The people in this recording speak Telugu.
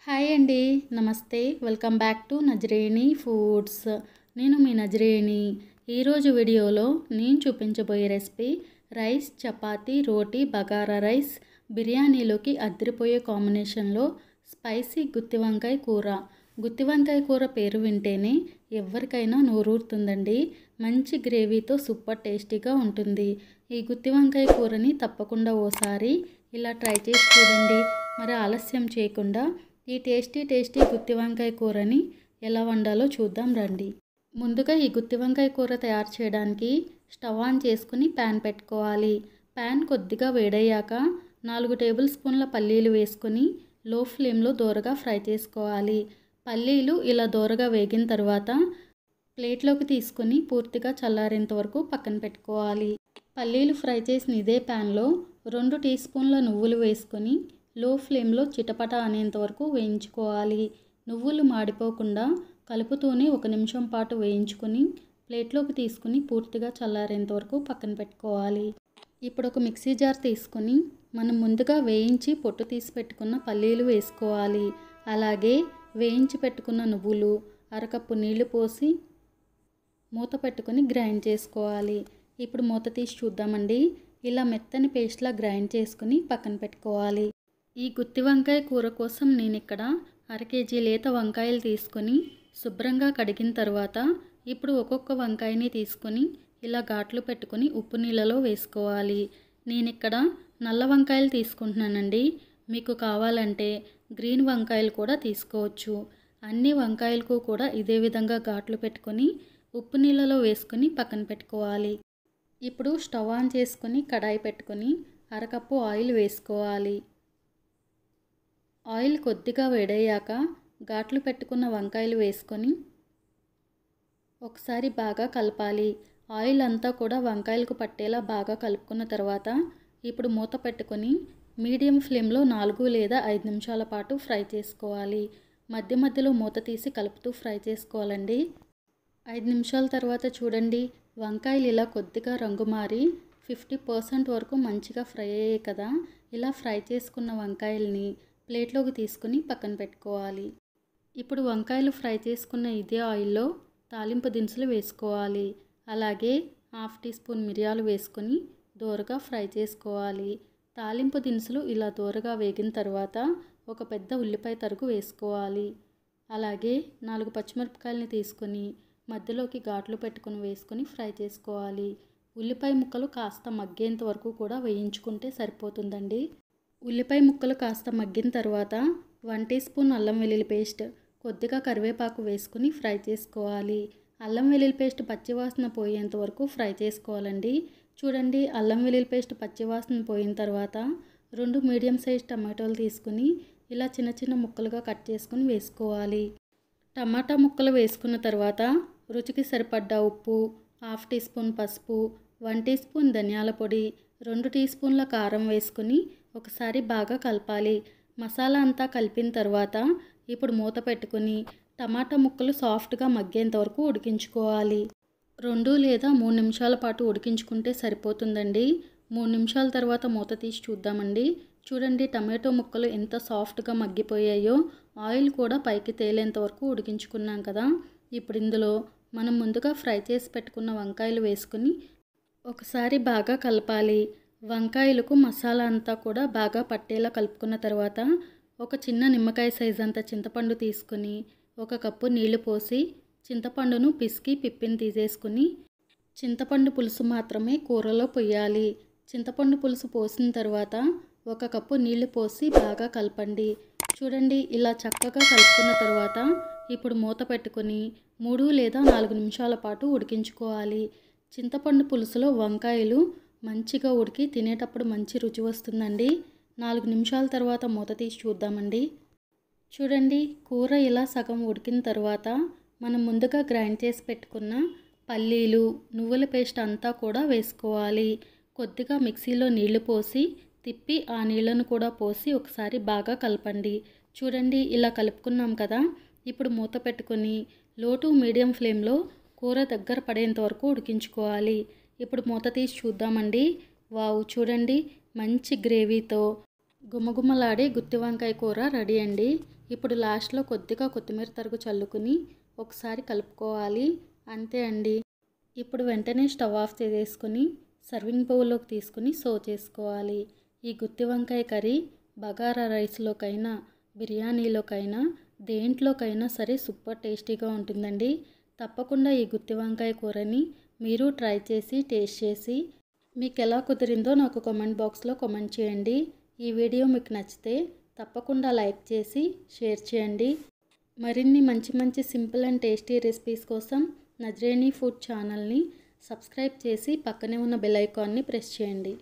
హాయ్ అండి. నమస్తే. Welcome back to Najreni foods. నేను మీ నజ్రేణి. ఈరోజు వీడియోలో నేను చూపించబోయే రెసిపీ రైస్, చపాతీ, రోటీ, బగారా రైస్, బిర్యానీలోకి అదిరిపోయే కాంబినేషన్లో స్పైసీ గుత్తి వంకాయ కూర. గుత్తి వంకాయ కూర పేరు వింటేనే ఎవరికైనా నోరూరుతుందండి. మంచి గ్రేవీతో సూపర్ టేస్టీగా ఉంటుంది. ఈ గుత్తి వంకాయ కూరని తప్పకుండా ఓసారి ఇలా ట్రై చేసి చూడండి. మరి ఆలస్యం చేయకుండా ఈ టేస్టీ గుత్తి వంకాయ కూరని ఎలా వండాలో చూద్దాం రండి. ముందుగా ఈ గుత్తి వంకాయ కూర తయారు చేయడానికి స్టవ్ ఆన్ చేసుకుని ప్యాన్ పెట్టుకోవాలి. ప్యాన్ కొద్దిగా వేడయ్యాక 4 టేబుల్ స్పూన్ల పల్లీలు వేసుకొని లో ఫ్లేమ్లో దోరగా ఫ్రై చేసుకోవాలి. పల్లీలు ఇలా దోరగా వేగిన తర్వాత ప్లేట్లోకి తీసుకొని పూర్తిగా చల్లారేంత వరకు పక్కన పెట్టుకోవాలి. పల్లీలు ఫ్రై చేసిన ఇదే ప్యాన్లో 2 టీ స్పూన్ల నువ్వులు వేసుకొని లో ఫ్లేమ్లో చిటపట అనేంత వరకు వేయించుకోవాలి. నువ్వులు మాడిపోకుండా కలుపుతూనే 1 నిమిషం పాటు వేయించుకొని ప్లేట్లోకి తీసుకుని పూర్తిగా చల్లారేంత వరకు పక్కన పెట్టుకోవాలి. ఇప్పుడు ఒక మిక్సీ జార్ తీసుకొని మనం ముందుగా వేయించి పొట్టు తీసి పెట్టుకున్న పల్లీలు వేసుకోవాలి. అలాగే వేయించి పెట్టుకున్న నువ్వులు, అరకప్పు నీళ్లు పోసి మూత పెట్టుకొని గ్రైండ్ చేసుకోవాలి. ఇప్పుడు మూత తీసి చూద్దామండి. ఇలా మెత్తని పేస్ట్లా గ్రైండ్ చేసుకుని పక్కన పెట్టుకోవాలి. ఈ గుత్తి వంకాయ కూర కోసం నేను ఇక్కడ 1/2 కేజీ లేత వంకాయలు తీసుకొని శుభ్రంగా కడిగిన తర్వాత ఇప్పుడు ఒక్కొక్క వంకాయని తీసుకొని ఇలా ఘాట్లు పెట్టుకొని ఉప్పు నీళ్ళలో వేసుకోవాలి. నేను ఇక్కడ నల్ల వంకాయలు తీసుకుంటున్నానండి. మీకు కావాలంటే గ్రీన్ వంకాయలు కూడా తీసుకోవచ్చు. అన్ని వంకాయలకు కూడా ఇదే విధంగా ఘాట్లు పెట్టుకొని ఉప్పు నీళ్ళలో వేసుకొని పక్కన పెట్టుకోవాలి. ఇప్పుడు స్టవ్ ఆన్ చేసుకొని కడాయి పెట్టుకొని అరకప్పు ఆయిల్ వేసుకోవాలి. ఆయిల్ కొద్దిగా వేడయ్యాక ఘాట్లు పెట్టుకున్న వంకాయలు వేసుకొని ఒకసారి బాగా కలపాలి. ఆయిల్ అంతా కూడా వంకాయలకు పట్టేలా బాగా కలుపుకున్న తర్వాత ఇప్పుడు మూత పెట్టుకొని మీడియం ఫ్లేమ్లో 4 లేదా 5 నిమిషాల పాటు ఫ్రై చేసుకోవాలి. మధ్య మధ్యలో మూత తీసి కలుపుతూ ఫ్రై చేసుకోవాలండి. 5 నిమిషాల తర్వాత చూడండి, వంకాయలు ఇలా కొద్దిగా రంగు మారి 50% వరకు మంచిగా ఫ్రై అయ్యాయి కదా. ఇలా ఫ్రై చేసుకున్న వంకాయల్ని ప్లేట్లోకి తీసుకుని పక్కన పెట్టుకోవాలి. ఇప్పుడు వంకాయలు ఫ్రై చేసుకున్న ఇదే ఆయిల్లో తాలింపు దినుసులు వేసుకోవాలి. అలాగే 1/2 టీ స్పూన్ మిరియాలు వేసుకొని దోరగా ఫ్రై చేసుకోవాలి. తాలింపు దినుసులు ఇలా దోరగా వేగిన తర్వాత ఒక పెద్ద ఉల్లిపాయ తరుగు వేసుకోవాలి. అలాగే 4 పచ్చిమిరపకాయలని తీసుకొని మధ్యలోకి ఘాట్లు పెట్టుకుని వేసుకొని ఫ్రై చేసుకోవాలి. ఉల్లిపాయ ముక్కలు కాస్త మగ్గేంత వరకు కూడా వేయించుకుంటే సరిపోతుందండి. ఉల్లిపాయ ముక్కలు కాస్త మగ్గిన తర్వాత 1 టీ స్పూన్ అల్లం వెల్లుల్లి పేస్ట్, కొద్దిగా కరివేపాకు వేసుకుని ఫ్రై చేసుకోవాలి. అల్లం వెల్లుల్లి పేస్ట్ పచ్చివాసన పోయేంత వరకు ఫ్రై చేసుకోవాలండి. చూడండి, అల్లం వెల్లుల్లి పేస్ట్ పచ్చివాసన పోయిన తర్వాత 2 మీడియం సైజ్ టమాటోలు తీసుకుని ఇలా చిన్న ముక్కలుగా కట్ చేసుకుని వేసుకోవాలి. టమాటా ముక్కలు వేసుకున్న తర్వాత రుచికి సరిపడ్డ ఉప్పు, 1/2 టీ స్పూన్ పసుపు, 1 టీ స్పూన్ ధనియాల పొడి, 2 టీ స్పూన్ల కారం వేసుకుని ఒకసారి బాగా కలపాలి. మసాలా అంతా కలిపిన తర్వాత ఇప్పుడు మూత పెట్టుకుని టమాటా ముక్కలు సాఫ్ట్గా మగ్గేంత వరకు ఉడికించుకోవాలి. 2 లేదా 3 నిమిషాల పాటు ఉడికించుకుంటే సరిపోతుందండి. 3 నిమిషాల తర్వాత మూత తీసి చూద్దామండి. చూడండి, టమాటో ముక్కలు ఎంత సాఫ్ట్గా మగ్గిపోయాయో. ఆయిల్ కూడా పైకి తేలేంత వరకు ఉడికించుకున్నాం కదా. ఇప్పుడు ఇందులో మనం ముందుగా ఫ్రై చేసి పెట్టుకున్న వంకాయలు వేసుకుని ఒకసారి బాగా కలపాలి. వంకాయలకు మసాలా అంతా కూడా బాగా పట్టేలా కలుపుకున్న తర్వాత ఒక చిన్న నిమ్మకాయ సైజ్ అంత చింతపండు తీసుకుని 1 కప్పు నీళ్లు పోసి చింతపండును పిసికి పిప్పిని తీసేసుకుని చింతపండు పులుసు మాత్రమే కూరలో పొయ్యాలి. చింతపండు పులుసు పోసిన తర్వాత 1 కప్పు నీళ్లు పోసి బాగా కలపండి. చూడండి, ఇలా చక్కగా కలుపుకున్న తర్వాత ఇప్పుడు మూత పెట్టుకొని 3 లేదా 4 నిమిషాల పాటు ఉడికించుకోవాలి. చింతపండు పులుసులో వంకాయలు మంచిగా ఉడికి తినేటప్పుడు మంచి రుచి వస్తుందండి. 4 నిమిషాల తర్వాత మూత తీసి చూద్దామండి. చూడండి, కూర ఇలా సగం ఉడికిన తర్వాత మనం ముందుగా గ్రైండ్ చేసి పెట్టుకున్న పల్లీలు, నువ్వుల పేస్ట్ అంతా కూడా వేసుకోవాలి. కొద్దిగా మిక్సీలో నీళ్లు పోసి తిప్పి ఆ నీళ్లను కూడా పోసి ఒకసారి బాగా కలపండి. చూడండి, ఇలా కలుపుకున్నాం కదా. ఇప్పుడు మూత పెట్టుకొని లో టు మీడియం ఫ్లేమ్లో కూర దగ్గర పడేంత వరకు ఉడికించుకోవాలి. ఇప్పుడు మూత తీసి చూద్దామండి. వావ్, చూడండి, మంచి గ్రేవీతో గుమగుమలాడే గుత్తి వంకాయ కూర రెడీ అండి. ఇప్పుడు లాస్ట్లో కొద్దిగా కొత్తిమీర తరుగు చల్లుకుని ఒకసారి కలుపుకోవాలి. అంతే అండి. ఇప్పుడు వెంటనే స్టవ్ ఆఫ్ చేసేసుకుని సర్వింగ్ బౌల్లోకి తీసుకుని సర్వ్ చేసుకోవాలి. ఈ గుత్తి వంకాయ కర్రీ బగారా రైస్లోకైనా, బిర్యానీలోకైనా, దేంట్లోకైనా సరే సూపర్ టేస్టీగా ఉంటుందండి. తప్పకుండా ఈ గుత్తి వంకాయ కూరని మీరు ట్రై చేసి టేస్ట్ చేసి మీకు ఎలా కుదిరిందో నాకు కామెంట్ బాక్స్లో కామెంట్ చేయండి. ఈ వీడియో మీకు నచ్చితే తప్పకుండా లైక్ చేసి షేర్ చేయండి. మరిన్ని మంచి మంచి సింపుల్ అండ్ టేస్టీ రెసిపీస్ కోసం నజ్రేని ఫుడ్ ఛానల్ని సబ్స్క్రైబ్ చేసి పక్కనే ఉన్న బెల్ ఐకాన్ని ప్రెస్ చేయండి.